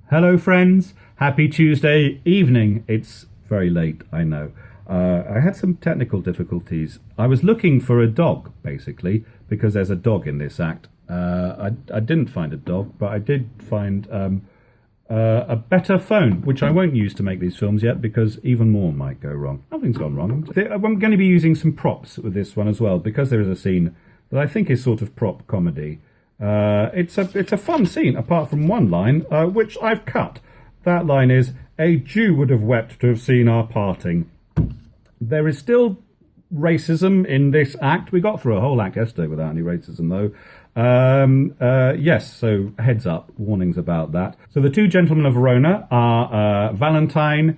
Hello, friends. Happy Tuesday evening. It's very late, I know. I had some technical difficulties. I was looking for a dog, basically, because there's a dog in this act. I didn't find a dog, but I did find a better phone, which I won't use to make these films yet, because even more might go wrong. Nothing's gone wrong. I'm going to be using some props with this one as well, because there is a scene that I think is sort of prop comedy. It's a fun scene, apart from one line, which I've cut. That line is, "A Jew would have wept to have seen our parting." There is still racism in this act. We got through a whole act yesterday without any racism, though. Yes, so heads up, warnings about that. So the two gentlemen of Verona are Valentine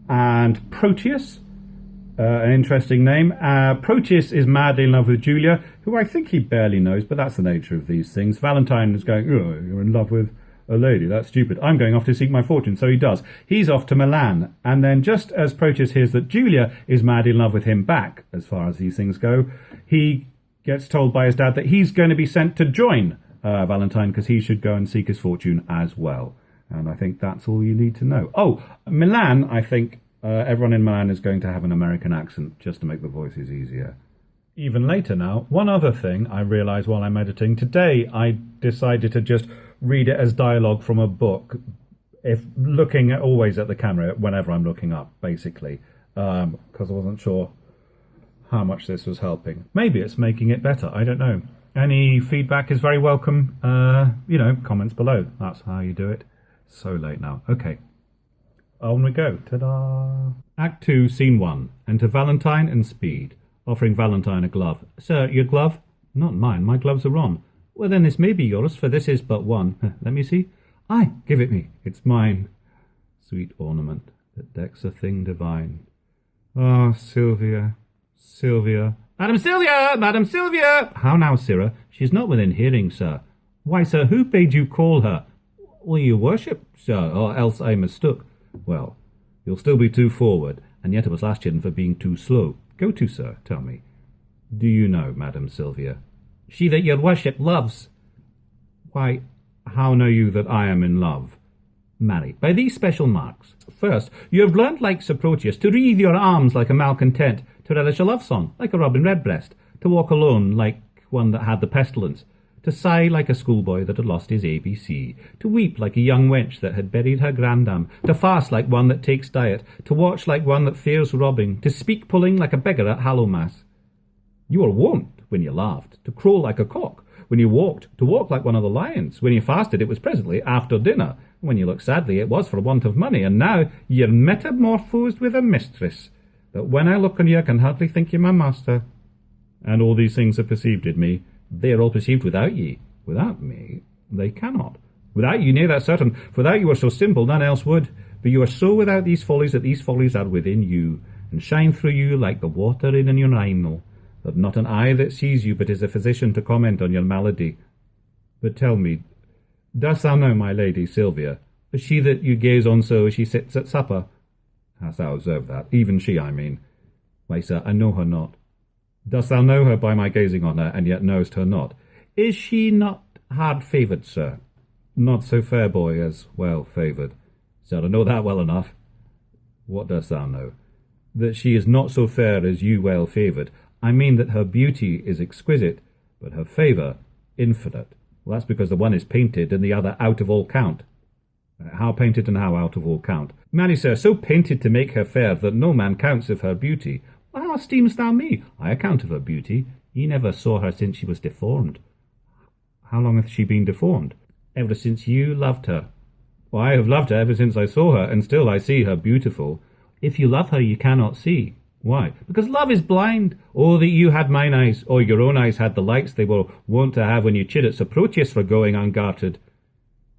and Proteus. An interesting name. Proteus is madly in love with Julia, who I think he barely knows, but that's the nature of these things. Valentine is going, "Oh, you're in love with a lady, that's stupid. I'm going off to seek my fortune." So he does. He's off to Milan. And then just as Proteus hears that Julia is madly in love with him back, as far as these things go, he gets told by his dad that he's going to be sent to join Valentine, because he should go and seek his fortune as well. And I think that's all you need to know. Oh, Milan, I think everyone in Milan is going to have an American accent, just to make the voices easier. Even later now, one other thing I realised while I'm editing, today I decided to just read it as dialogue from a book, if looking always at the camera whenever I'm looking up, basically, because I wasn't sure how much this was helping. Maybe it's making it better, I don't know. Any feedback is very welcome, comments below. That's how you do it. So late now. Okay. On we go. Ta-da! Act 2, Scene 1. Enter Valentine and Speed, offering Valentine a glove. "Sir, your glove?" "Not mine, my gloves are on." "Well, then this may be yours, for this is but one." "Let me see." "Aye, give it me, it's mine." Sweet ornament that decks a thing divine. Ah, Sylvia, Sylvia. "Madam Sylvia! Madam Sylvia!" "How now, sirrah? She's not within hearing, sir." "Why, sir, who bade you call her?" "Will you worship, sir, or else I mistook." "Well, you'll still be too forward, and yet I was last year for being too slow. Go to, sir, tell me. Do you know Madam Sylvia?" "She that your worship loves." "Why, how know you that I am in love?" "Marry, by these special marks. First, you have learnt, like Sir Proteus, to wreathe your arms like a malcontent, to relish a love song, like a robin redbreast, to walk alone, like one that had the pestilence, to sigh like a schoolboy that had lost his ABC, to weep like a young wench that had buried her grandam, to fast like one that takes diet, to watch like one that fears robbing, to speak pulling like a beggar at Hallowmass. You were wont, when you laughed, to crow like a cock, when you walked, to walk like one of the lions, when you fasted it was presently after dinner, when you looked sadly it was for want of money, and now you're metamorphosed with a mistress, that when I look on you I can hardly think you my master. And all these things are perceived in me. They are all perceived without ye. Without me, they cannot. Without you, nay, that's certain. For without you are so simple, none else would. But you are so without these follies that these follies are within you, and shine through you like the water in an urinal, that not an eye that sees you but is a physician to comment on your malady. But tell me, dost thou know my lady Sylvia, she that you gaze on so as she sits at supper? Hast thou observed that? Even she, I mean. Why, sir, I know her not. Dost thou know her by my gazing on her, and yet knowest her not? Is she not hard-favoured, sir? Not so fair, boy, as well-favoured. Sir, I know that well enough. What dost thou know? That she is not so fair as you well-favoured. I mean that her beauty is exquisite, but her favour infinite. Well, that's because the one is painted and the other out of all count. How painted and how out of all count? Marry, sir, so painted to make her fair that no man counts of her beauty. Well, how esteemest thou me? I account of her beauty. Ye never saw her since she was deformed. How long hath she been deformed? Ever since you loved her. Well, I have loved her ever since I saw her, and still I see her beautiful. If you love her, you cannot see. Why? Because love is blind. Oh, that you had mine eyes, or your own eyes had the lights they were wont to have when you chid at Sir Proteus for going ungartered.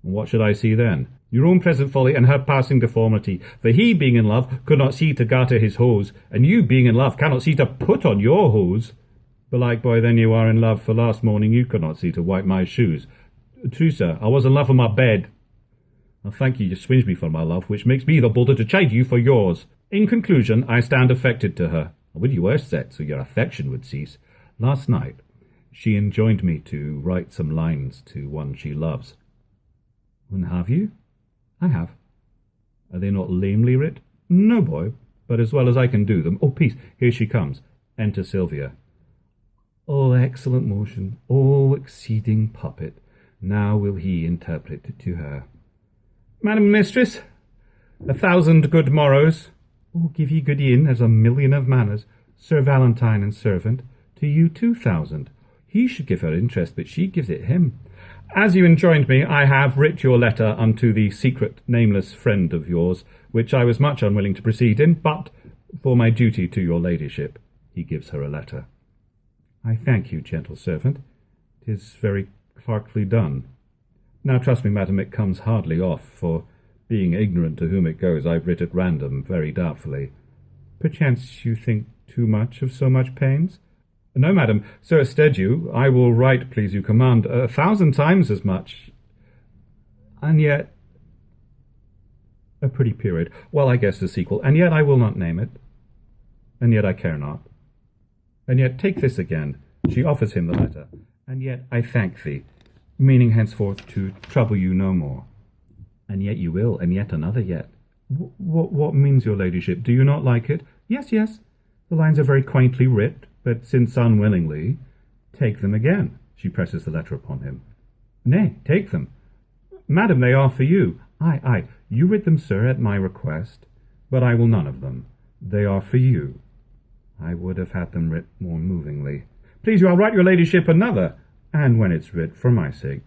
And what should I see then? Your own present folly and her passing deformity. For he, being in love, could not see to garter his hose, and you, being in love, cannot see to put on your hose. Belike, boy, then you are in love, for last morning you could not see to wipe my shoes. True, sir, I was in love for my bed. I thank you swinge me for my love, which makes me the bolder to chide you for yours. In conclusion, I stand affected to her. I would you were set, so your affection would cease. Last night, she enjoined me to write some lines to one she loves. And have you? I have. Are they not lamely writ? No, boy, but as well as I can do them. Oh, peace, here she comes. Enter Sylvia. Oh, excellent motion, oh, exceeding puppet, now will he interpret it to her. Madam Mistress, 1,000 good morrows. Oh, give ye good e'en as a million of manners. Sir Valentine and servant, to you 2,000. He should give her interest, but she gives it him. As you enjoined me, I have writ your letter unto the secret nameless friend of yours, which I was much unwilling to proceed in, but for my duty to your ladyship. He gives her a letter. I thank you, gentle servant. 'Tis very clerkly done. Now trust me, madam, it comes hardly off, for, being ignorant to whom it goes, I've writ at random, very doubtfully. Perchance you think too much of so much pains? No, madam, so instead you, I will write, please you command, 1,000 times as much. And yet... A pretty period. Well, I guess the sequel. And yet I will not name it. And yet I care not. And yet take this again. She offers him the letter. And yet I thank thee, meaning henceforth to trouble you no more. And yet you will, and yet another yet. What means your ladyship? Do you not like it? Yes, yes. The lines are very quaintly writ, but since unwillingly, take them again. She presses the letter upon him. Nay, take them. Madam, they are for you. Aye, you writ them, sir, at my request, but I will none of them. They are for you. I would have had them writ more movingly. Please you, I'll write your ladyship another, and when it's writ, for my sake,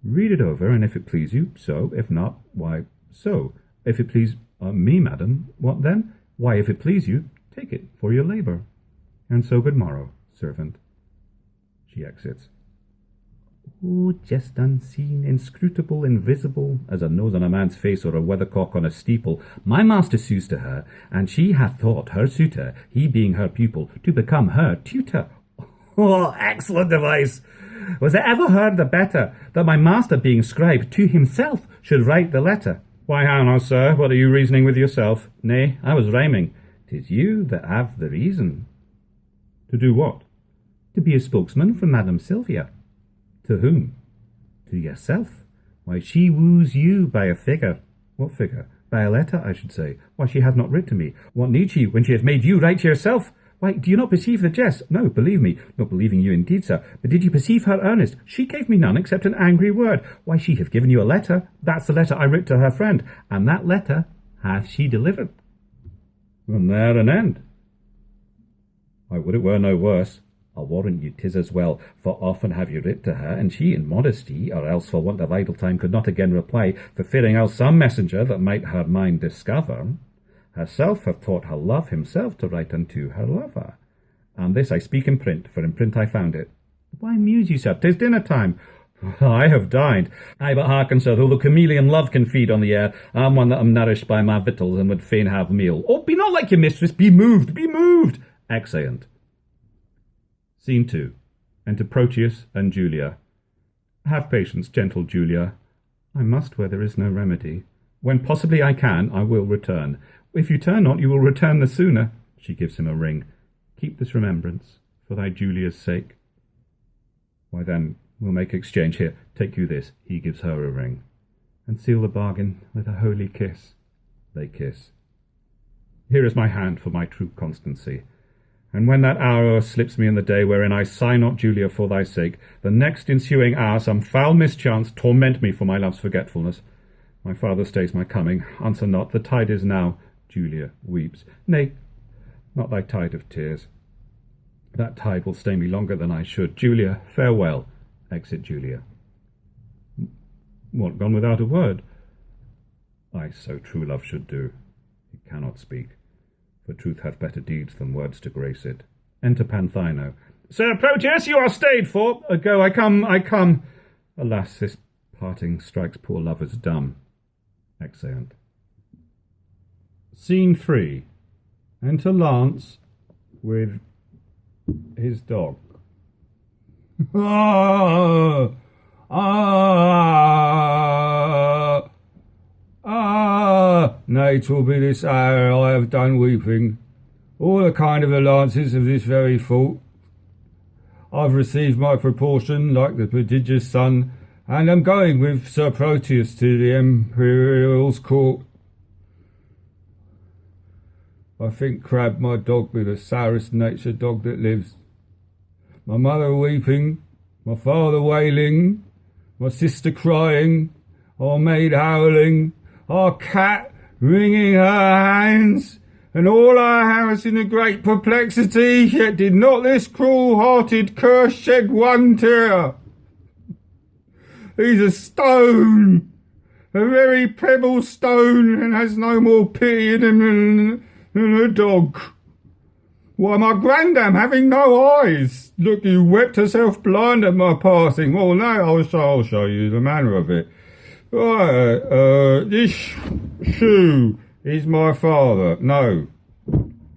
read it over, and if it please you, so. If not, why, so. If it please me, madam, what then? Why, if it please you, take it for your labour. And so good morrow, servant. She exits. Oh, just unseen, inscrutable, invisible, as a nose on a man's face or a weathercock on a steeple, my master sues to her, and she hath thought her suitor, he being her pupil, to become her tutor. Oh, excellent device! Was it ever heard the better, that my master, being scribe, to himself should write the letter? Why, how now, sir, what are you reasoning with yourself? Nay, I was rhyming. 'Tis you that have the reason. To do what? To be a spokesman for Madam Sylvia. To whom? To yourself. Why, she woos you by a figure. What figure? By a letter, I should say. Why, she hath not writ to me. What need she, when she hath made you write to yourself? Why, do you not perceive the jest? No, believe me, not believing you indeed, sir. But did you perceive her earnest? She gave me none except an angry word. Why, she hath given you a letter. That's the letter I writ to her friend. And that letter hath she delivered. And there an end. I would it were no worse. I'll warrant you 'tis as well, for often have you writ to her, and she in modesty, or else for want of idle time, could not again reply, for fearing else some messenger that might her mind discover, herself have taught her love himself to write unto her lover. And this I speak in print, for in print I found it. Why muse you, sir? 'Tis dinner time. I have dined. Ay, but hearken, sir, though the chameleon love can feed on the air, I'm one that am nourished by my victuals, and would fain have meal. Oh, be not like your mistress, be moved, be moved! Exeunt. Scene 2. Enter Proteus and Julia. Have patience, gentle Julia. I must where there is no remedy. When possibly I can, I will return. If you turn not, you will return the sooner. She gives him a ring. Keep this remembrance, for thy Julia's sake. Why then, we'll make exchange. Here, take you this. He gives her a ring. And seal the bargain with a holy kiss. They kiss. Here is my hand for my true constancy. And when that hour slips me in the day wherein I sigh not Julia for thy sake, the next ensuing hour some foul mischance torment me for my love's forgetfulness. My father stays my coming. Answer not, the tide is now. Julia weeps. Nay, not thy tide of tears. That tide will stay me longer than I should. Julia, farewell. Exit Julia. What, gone without a word? Ay, so true love should do. He cannot speak. For truth hath better deeds than words to grace it. Enter Panthino. Sir Proteus, you are stayed for. Go, I come. Alas, this parting strikes poor lovers dumb. Exeunt. Scene 3. Enter Lance with his dog. Nay, 'twill be this hour I have done weeping. All the kind of the lances of this very fault. I've received my proportion, like the prodigious sun, and I'm going with Sir Proteus to the Imperial's court. I think Crab, my dog, be the sourest natured dog that lives. My mother weeping, my father wailing, my sister crying, our maid howling, our cat wringing her hands, and all our house in a great perplexity, yet did not this cruel-hearted curse shed one tear. He's a stone, a very pebble stone, and has no more pity in him than a dog. Why, my grandam, having no eyes, look, you wept herself blind at my passing. Well, now I'll show you the manner of it. Right, this shoe is my father. No,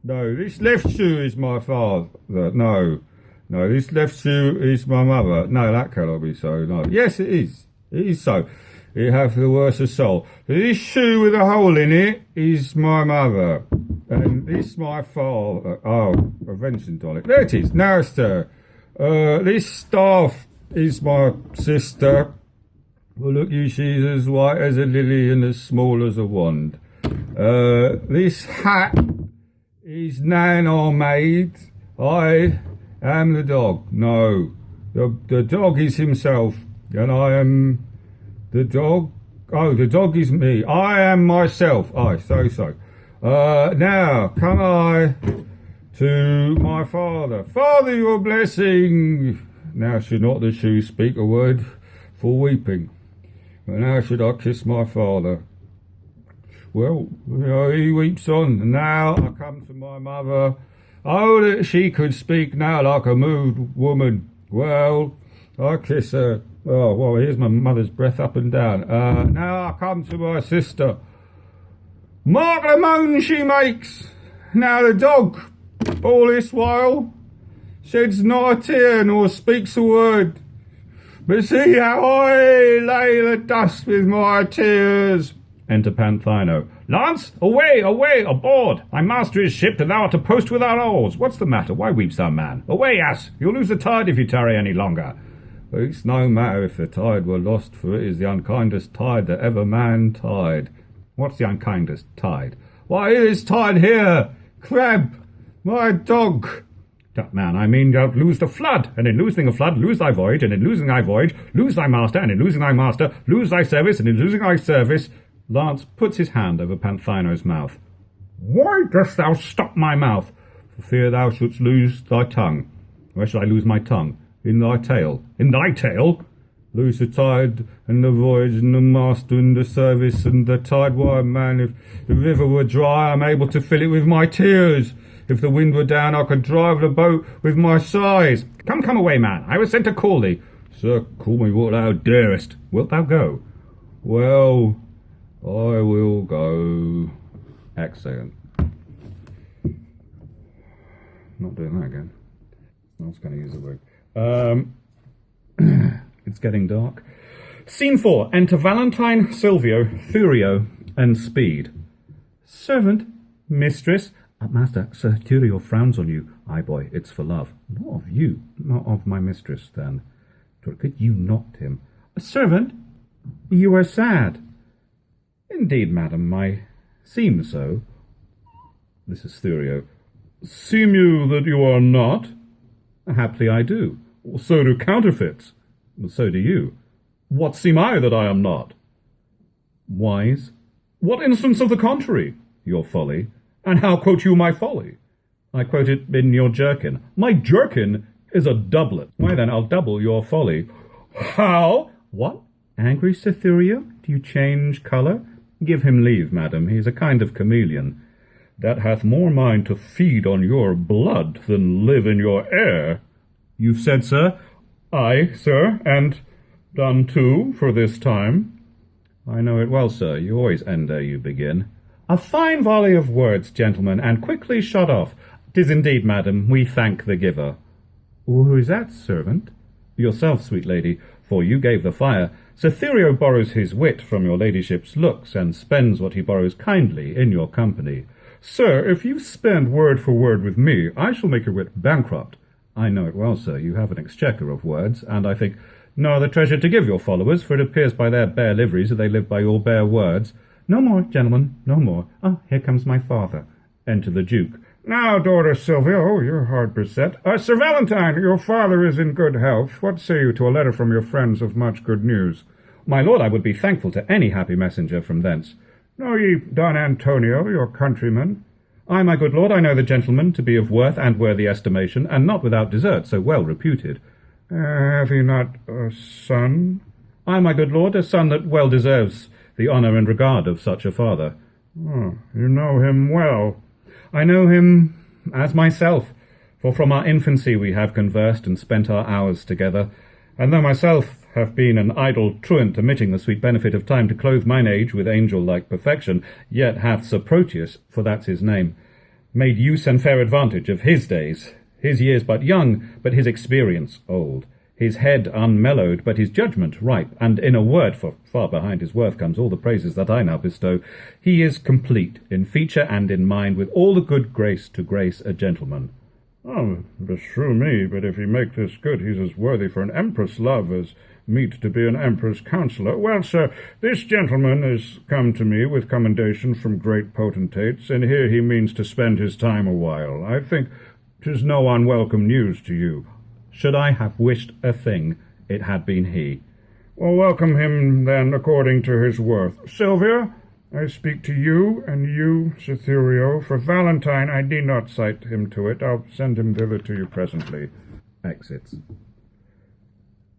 this left shoe is my father. No, this left shoe is my mother. No, that cannot be so. No, yes, it is. It is so. It hath the worst of soul. This shoe with a hole in it is my mother. And this my father. Oh, prevention tonic. There it is. Now, sir. This staff is my sister. Well, look you, she's as white as a lily and as small as a wand. This hat is Nan, our maid. I am the dog. No, the dog is himself, and I am the dog. Oh, the dog is me. I am myself. Aye, so. Now, come I to my father. Father, your blessing. Now should not the shoe speak a word for weeping? And how should I kiss my father? Well, he weeps on. And now I come to my mother. Oh, that she could speak now like a moved woman. Well, I kiss her. Oh, well, here's my mother's breath up and down. Now I come to my sister. Mark the moan she makes. Now the dog, all this while, sheds not a tear nor speaks a word. But see how I lay the dust with my tears. Enter Panthino. Lance, away, aboard! Thy master is shipped, and thou art to post without oars. What's the matter? Why weeps thou, man? Away, ass! You'll lose the tide if you tarry any longer. It's no matter if the tide were lost, for it is the unkindest tide that ever man tied. What's the unkindest tide? Why, it is tide here! Crab, my dog! That man, I mean, thou lose the flood, and in losing the flood, lose thy voyage, and in losing thy voyage, lose thy master, and in losing thy master, lose thy service, and in losing thy service. Lance puts his hand over Panthino's mouth. Why dost thou stop my mouth? For fear thou shouldst lose thy tongue. Where shall I lose my tongue? In thy tail. In thy tail? Lose the tide, and the voyage, and the master, and the service, and the tide. Why, man, if the river were dry, I'm able to fill it with my tears. If the wind were down, I could drive the boat with my sighs. Come away, man. I was sent to call thee. Sir, call me what thou darest. Wilt thou go? Well, I will go. Exeunt. Not doing that again. I was going to use the word. It's getting dark. Scene 4. Enter Valentine, Silvio, Thurio, and Speed. Servant, mistress. Master, Sir Thurio frowns on you. Aye, boy, it's for love. Not of you, not of my mistress, then. Could you knocked him? Servant, you are sad. Indeed, madam, I seem so. This is Thurio. Seem you that you are not? Haply I do. So do counterfeits. So do you. What seem I that I am not? Wise. What instance of the contrary? Your folly. And how quote you my folly? I quote it in your jerkin. My jerkin is a doublet. Why then, I'll double your folly. How? What? Angry, Sir Thurio? Do you change colour? Give him leave, madam. He is a kind of chameleon, that hath more mind to feed on your blood than live in your air. You've said, sir? Aye, sir, and done too, for this time. I know it well, sir. You always end ere you begin. A fine volley of words, gentlemen, and quickly shot off. 'Tis indeed, madam, we thank the giver. Who is that, servant? Yourself, sweet lady, for you gave the fire. Sir Thurio borrows his wit from your ladyship's looks, and spends what he borrows kindly in your company. Sir, if you spend word for word with me, I shall make your wit bankrupt. I know it well, sir. You have an exchequer of words, and I think no other treasure to give your followers, for it appears by their bare liveries that they live by your bare words. No more, gentlemen, no more. Ah, here comes my father. Enter the Duke. Now, daughter Sylvia, you're hard beset. Sir Valentine, your father is in good health. What say you to a letter from your friends of much good news? My lord, I would be thankful to any happy messenger from thence. Know ye Don Antonio, your countryman? Ay, my good lord, I know the gentleman to be of worth and worthy estimation, and not without desert, so well reputed. Have he not a son? Ay, my good lord, a son that well deserves the honour and regard of such a father. Oh, you know him well. I know him as myself, for from our infancy we have conversed and spent our hours together, and though myself have been an idle truant, omitting the sweet benefit of time to clothe mine age with angel-like perfection, yet hath Sir Proteus, for that's his name, made use and fair advantage of his days, his years but young, but his experience old, his head unmellowed, but his judgment ripe, and in a word, for far behind his worth comes all the praises that I now bestow, he is complete in feature and in mind, with all the good grace to grace a gentleman. Oh, beshrew me, but if he make this good, he's as worthy for an empress' love as meet to be an emperor's counsellor. Well, sir, this gentleman is come to me with commendation from great potentates, and here he means to spend his time a while. I think 'tis no unwelcome news to you. Should I have wished a thing, it had been he. Well, welcome him, then, according to his worth. Sylvia, I speak to you, and you, Cytherio. For Valentine, I need not cite him to it. I'll send him thither to you presently. Exits.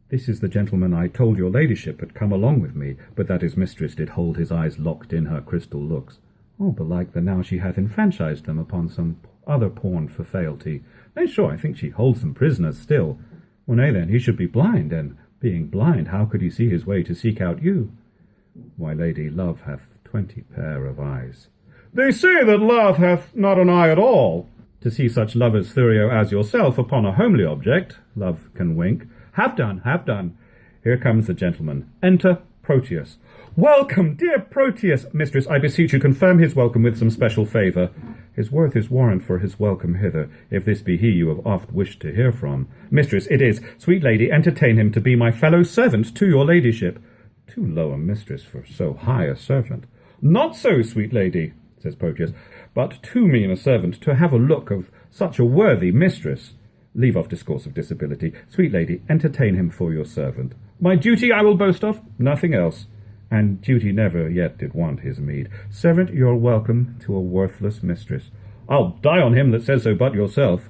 This is the gentleman I told your ladyship had come along with me, but that his mistress did hold his eyes locked in her crystal looks. Oh, belike that now she hath enfranchised them upon some other pawn for fealty. Nay, sure, I think she holds them prisoners still. Well, nay, then, he should be blind, and, being blind, how could he see his way to seek out you? Why, lady, love hath 20 pair of eyes. They say that love hath not an eye at all. To see such lovers, Thurio, as yourself, upon a homely object, love can wink. Have done, have done. Here comes the gentleman. Enter Proteus. Welcome, dear Proteus! Mistress, I beseech you, confirm his welcome with some special favour. His worth is warrant for his welcome hither, if this be he you have oft wished to hear from. Mistress, it is. Sweet lady, entertain him to be my fellow servant to your ladyship. Too low a mistress for so high a servant. Not so, sweet lady, says Proteus, but too mean a servant to have a look of such a worthy mistress. Leave off discourse of disability. Sweet lady, entertain him for your servant. My duty I will boast of, nothing else. And duty never yet did want his meed. Servant, you're welcome to a worthless mistress. I'll die on him that says so but yourself.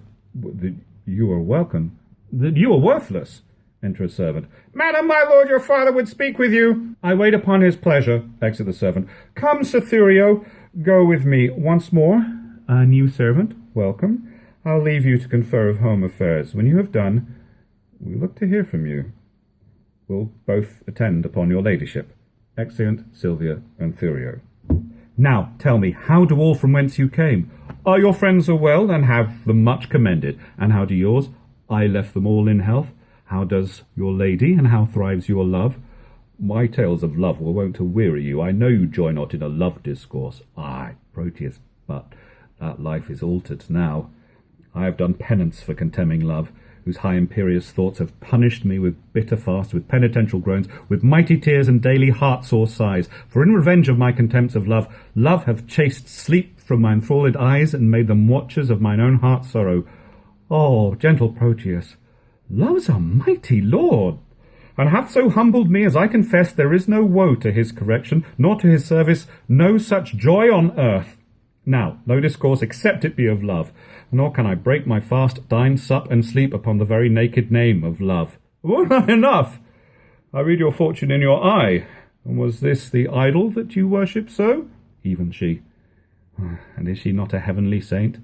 You are welcome. You are worthless. Enter a servant. Madam, my lord, your father would speak with you. I wait upon his pleasure. Exit the servant. Come, Cytherio, go with me once more. A new servant, welcome. I'll leave you to confer of home affairs. When you have done, we look to hear from you. We'll both attend upon your ladyship. Exeunt, Sylvia, and Thurio. Now, tell me, how do all from whence you came? Are your friends well, and have them much commended? And how do yours? I left them all in health. How does your lady, and how thrives your love? My tales of love were wont to weary you. I know you join not in a love discourse. Ay, Proteus, but that life is altered now. I have done penance for contemning love, whose high imperious thoughts have punished me with bitter fast, with penitential groans, with mighty tears and daily heart-sore sighs. For in revenge of my contempts of love, love hath chased sleep from my enthralled eyes, and made them watchers of mine own heart's sorrow. Oh, gentle Proteus, love's a mighty lord, and hath so humbled me as I confess there is no woe to his correction, nor to his service no such joy on earth. Now, no discourse, except it be of love, nor can I break my fast, dine, sup, and sleep upon the very naked name of love. Well, enough! I read your fortune in your eye. And was this the idol that you worship so? Even she. And is she not a heavenly saint?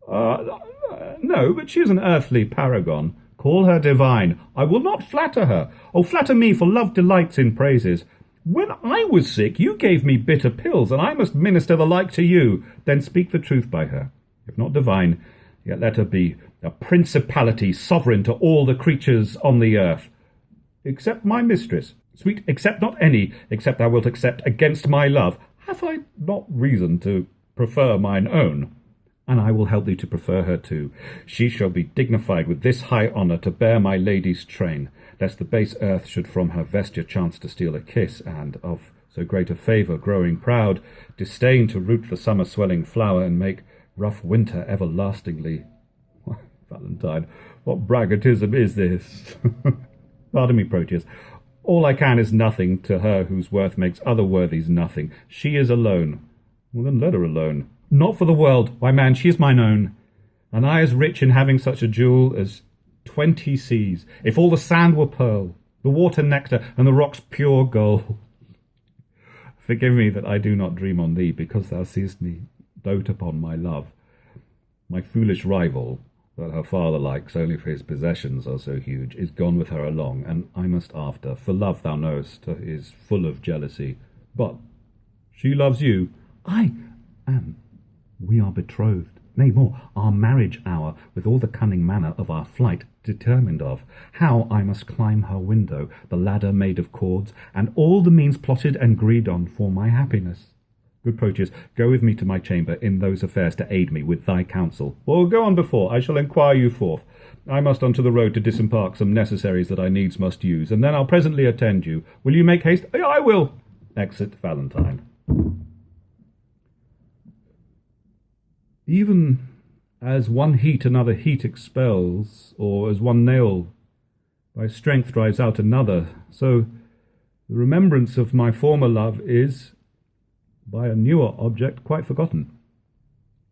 No, but she is an earthly paragon. Call her divine. I will not flatter her. Oh, flatter me, for love delights in praises. When I was sick, you gave me bitter pills, and I must minister the like to you. Then speak the truth by her. If not divine, yet let her be a principality sovereign to all the creatures on the earth. Except my mistress. Sweet, accept not any, except thou wilt accept against my love. Have I not reason to prefer mine own? and I will help thee to prefer her too. She shall be dignified with this high honour to bear my lady's train, lest the base earth should from her vesture chance to steal a kiss, and of so great a favour growing proud, disdain to root the summer swelling flower, and make rough winter everlastingly. Valentine, what braggatism is this? Pardon me, Proteus. All I can is nothing to her whose worth makes other worthies nothing. She is alone. Well, then let her alone. Not for the world. Why, man, she is mine own. And I as rich in having such a jewel as 20 seas, if all the sand were pearl, the water nectar, and the rocks pure gold. Forgive me that I do not dream on thee, because thou seest me dote upon my love. My foolish rival, that her father likes only for his possessions are so huge, is gone with her along, and I must after, for love, thou knowest, is full of jealousy. But she loves you. Ay, and we are betrothed. Nay, more, our marriage hour, with all the cunning manner of our flight determined of, how I must climb her window, the ladder made of cords, and all the means plotted and agreed on for my happiness. Good Proteus, go with me to my chamber in those affairs to aid me with thy counsel. Well, go on before, I shall enquire you forth. I must unto the road to disembark some necessaries that I needs must use, and then I'll presently attend you. Will you make haste? I will. Exit Valentine. Even as one heat another heat expels, or as one nail by strength drives out another, so the remembrance of my former love is, by a newer object, quite forgotten.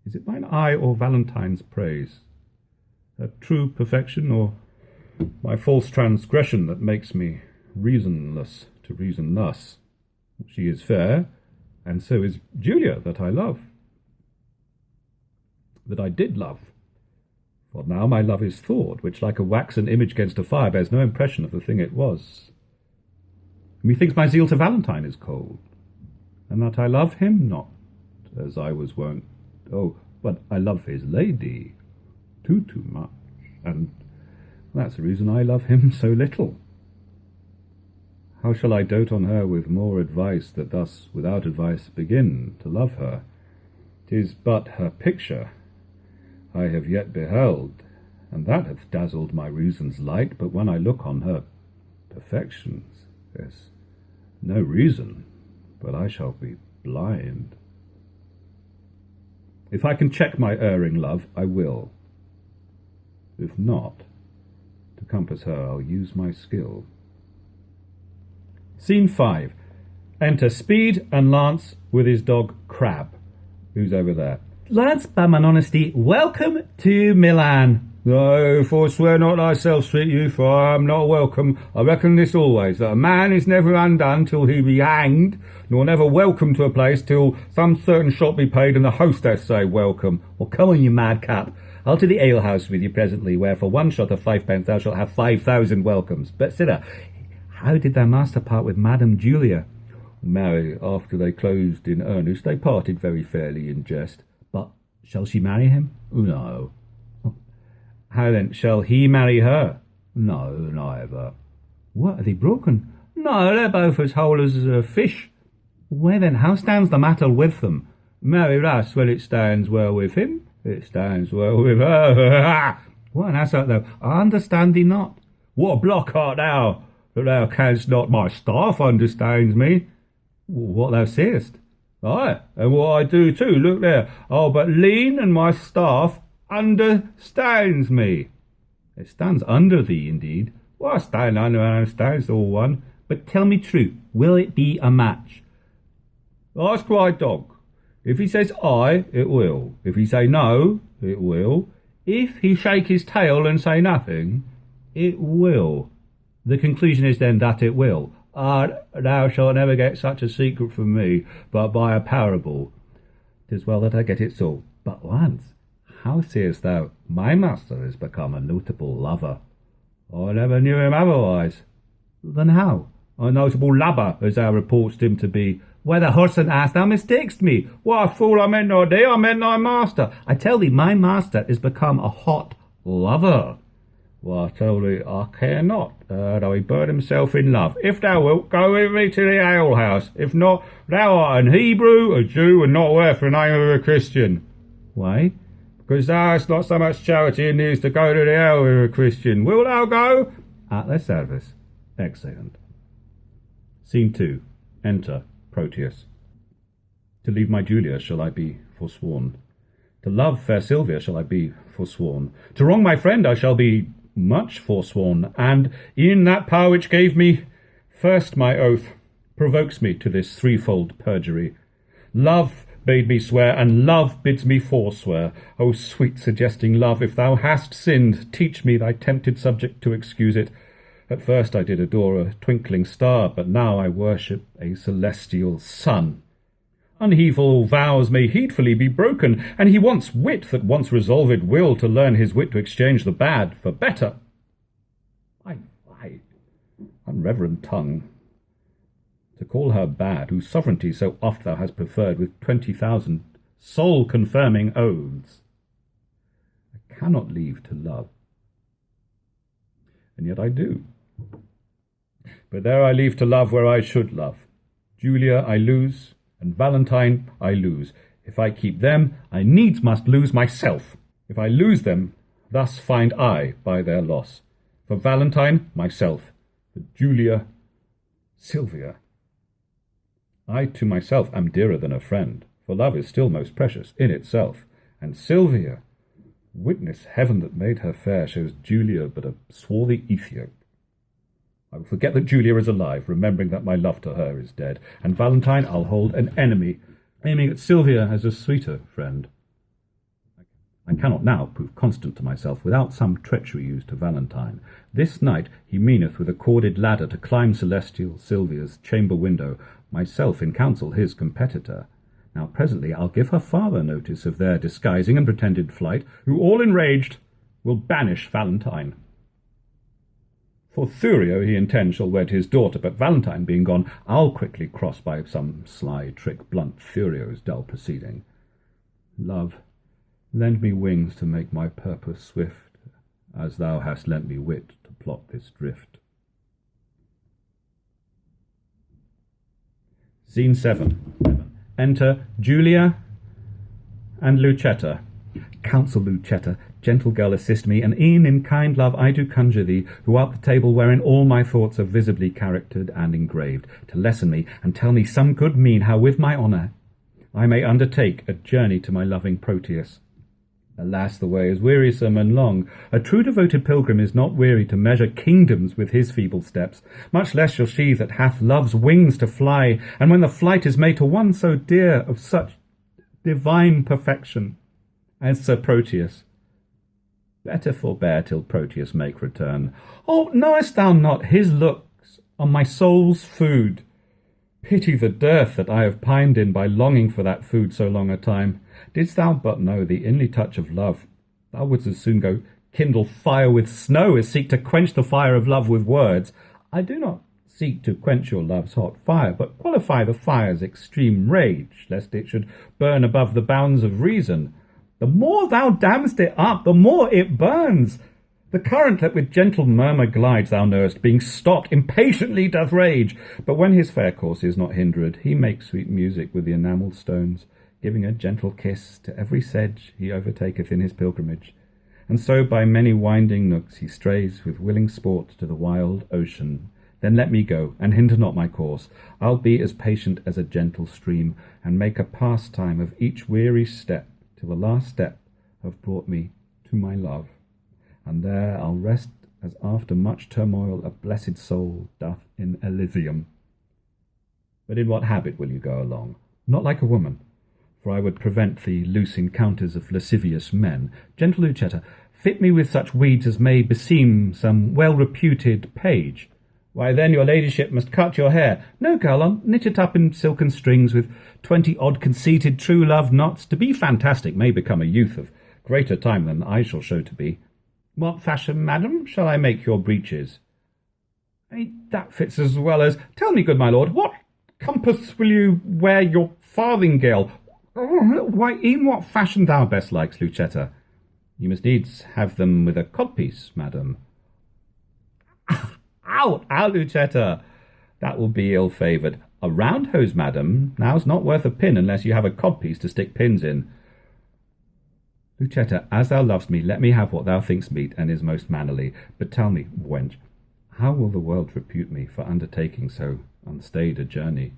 Is it mine eye or Valentine's praise, her true perfection, or my false transgression that makes me reasonless to reason thus? She is fair, and so is Julia that I love, that I did love. For now my love is thawed, which like a waxen image against a fire bears no impression of the thing it was. Methinks my zeal to Valentine is cold, and that I love him not, as I was wont. Oh, but I love his lady too much, and that's the reason I love him so little. How shall I dote on her with more advice, that thus without advice begin to love her? 'Tis but her picture I have yet beheld, and that hath dazzled my reason's light, but when I look on her perfections, there's no reason but I shall be blind. If I can check my erring love, I will. If not, to compass her I'll use my skill. Scene 5. Enter Speed and Lance with his dog Crab. Who's over there? Lance, by mine honesty, welcome to Milan. No, forswear not thyself, sweet youth, for I am not welcome. I reckon this always, that a man is never undone till he be hanged, nor never welcome to a place till some certain shot be paid and the hostess say welcome. Well, come on, you madcap. I'll to the alehouse with you presently, where for one shot of 5 pence thou shalt have 5,000 welcomes. But, sirrah, how did thy master part with Madam Julia? Marry, after they closed in earnest, they parted very fairly in jest. But shall she marry him? No. How then, shall he marry her? No, neither. What, are they broken? No, they're both as whole as a fish. Where then, how stands the matter with them? Marry, thus, well, it stands well with him, it stands well with her. What an ass art thou! I understand thee not. What a block art thou, that thou canst not? My staff understands me. What thou sayest? Ay, and what I do too, look there. I'll but lean, and my staff understands me. It stands under thee, indeed. Well, I stand under and understands all one. But tell me true, will it be a match? Ask my dog. If he says aye, it will. If he say no, it will. If he shake his tail and say nothing, it will. The conclusion is then that it will. Thou shalt never get such a secret from me, but by a parable. 'Tis well that I get it so. But, Lance, how sayest thou my master is become a notable lover? I never knew him otherwise. Then how? A notable lubber, as thou reportst him to be. Why, the horse and ass, thou mistakest me. What a fool, I meant not thee, I meant thy master. I tell thee, my master is become a hot lover. Well, I tell thee, I care not, though he burn himself in love. If thou wilt, go with me to the alehouse. If not, thou art an Hebrew, a Jew, and not worth the name of a Christian. Why, 'cause thou hast not so much charity in thee as to go to the hell with a Christian. Will thou go? At their service. Exeunt. Scene 2. Enter Proteus. To leave my Julia shall I be forsworn. To love fair Silvia shall I be forsworn. To wrong my friend I shall be much forsworn. And e'en that power which gave me first my oath provokes me to this threefold perjury. Love bade me swear, and love bids me forswear. O sweet suggesting love, if thou hast sinned, teach me thy tempted subject to excuse it. At first I did adore a twinkling star, but now I worship a celestial sun. Unheedful vows may heedfully be broken, and he wants wit that once resolved will to learn his wit to exchange the bad for better. Why, unreverend tongue, to call her bad, whose sovereignty so oft thou hast preferred with 20,000 soul-confirming oaths. I cannot leave to love, and yet I do. But there I leave to love where I should love. Julia I lose, and Valentine I lose. If I keep them, I needs must lose myself. If I lose them, thus find I by their loss. For Valentine, myself. For Julia, Silvia. I to myself am dearer than a friend, for love is still most precious in itself. And Silvia, witness heaven that made her fair, shows Julia but a swarthy Ethiop. I will forget that Julia is alive, remembering that my love to her is dead, and Valentine I'll hold an enemy, aiming at Silvia as a sweeter friend. I cannot now prove constant to myself without some treachery used to Valentine. This night he meaneth with a corded ladder to climb celestial Silvia's chamber window, myself in counsel his competitor. Now presently I'll give her father notice of their disguising and pretended flight, who all enraged will banish Valentine. For Thurio he intends shall wed his daughter, but Valentine being gone, I'll quickly cross by some sly trick blunt Thurio's dull proceeding. Love, lend me wings to make my purpose swift, as thou hast lent me wit to plot this drift. Scene 7. Enter Julia and Lucetta. Counsel, Lucetta, gentle girl, assist me, and e'en in kind love I do conjure thee, who art the table wherein all my thoughts are visibly charactered and engraved, to lesson me, and tell me some good mean how with my honour I may undertake a journey to my loving Proteus. Alas, the way is wearisome and long. A true devoted pilgrim is not weary to measure kingdoms with his feeble steps. Much less shall she that hath love's wings to fly, and when the flight is made to one so dear, of such divine perfection as Sir Proteus. Better forbear till Proteus make return. Oh, knowest thou not his looks are my soul's food? Pity the dearth that I have pined in by longing for that food so long a time. Didst thou but know the inly touch of love, thou wouldst as soon go kindle fire with snow as seek to quench the fire of love with words. I do not seek to quench your love's hot fire, but qualify the fire's extreme rage, lest it should burn above the bounds of reason. The more thou damn'st it up, the more it burns. The current that with gentle murmur glides, thou knowest, being stopped, impatiently doth rage. But when his fair course is not hindered, he makes sweet music with the enamelled stones, giving a gentle kiss to every sedge he overtaketh in his pilgrimage. And so by many winding nooks he strays with willing sport to the wild ocean. Then let me go, and hinder not my course. I'll be as patient as a gentle stream, and make a pastime of each weary step, till the last step have brought me to my love. And there I'll rest as after much turmoil a blessed soul doth in Elysium. But in what habit will you go along? Not like a woman, for I would prevent the loose encounters of lascivious men. Gentle Lucetta, fit me with such weeds as may beseem some well-reputed page. Why, then your ladyship must cut your hair. No, girl, I'll knit it up in silken strings with 20-odd conceited true love knots. To be fantastic may become a youth of greater time than I shall show to be. What fashion, madam, shall I make your breeches? That fits as well as... Tell me, good my lord, what compass will you wear your farthingale? Why, in what fashion thou best likes, Lucetta? You must needs have them with a codpiece, madam. Ow, Lucetta! That will be ill-favoured. A round hose, madam, now's not worth a pin unless you have a codpiece to stick pins in. Lucetta, as thou lovest me, let me have what thou thinkst meet and is most mannerly. But tell me, wench, how will the world repute me for undertaking so unstayed a journey?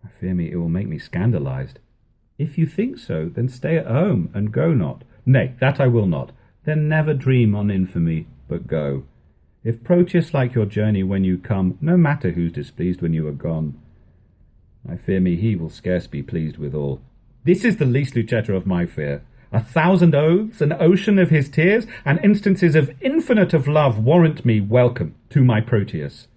I fear me it will make me scandalized. If you think so, then stay at home, and go not. Nay, that I will not. Then never dream on infamy, but go. If Proteus like your journey when you come, no matter who's displeased when you are gone. I fear me he will scarce be pleased withal. This is the least, Lucetta, of my fear. 1,000 oaths, an ocean of his tears, and instances of infinite of love warrant me welcome to my Proteus.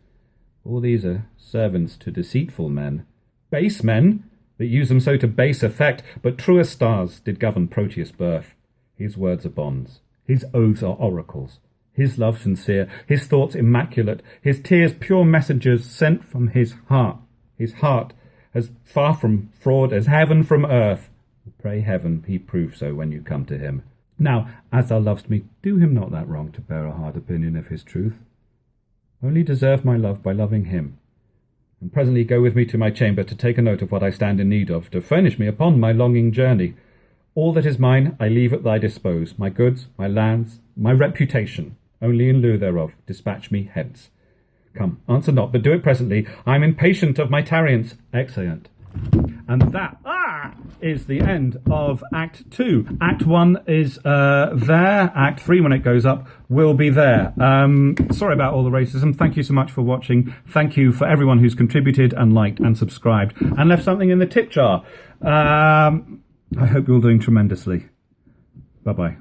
All these are servants to deceitful men, base men, that use them so to base effect, but truer stars did govern Proteus' birth. His words are bonds, his oaths are oracles, his love sincere, his thoughts immaculate, his tears pure messengers sent from his heart, as far from fraud as heaven from earth. Pray heaven he prove so when you come to him. Now, as thou lovest me, do him not that wrong to bear a hard opinion of his truth. Only deserve my love by loving him. And presently go with me to my chamber to take a note of what I stand in need of, to furnish me upon my longing journey. All that is mine I leave at thy dispose, my goods, my lands, my reputation. Only in lieu thereof dispatch me hence. Come, answer not, but do it presently. I am impatient of my tarriance. Exeunt. And that is the end of Act 2. Act 1 is there. Act 3, when it goes up, will be there. Sorry about all the racism. Thank you so much for watching. Thank you for everyone who's contributed and liked and subscribed and left something in the tip jar. I hope you're all doing tremendously. Bye-bye.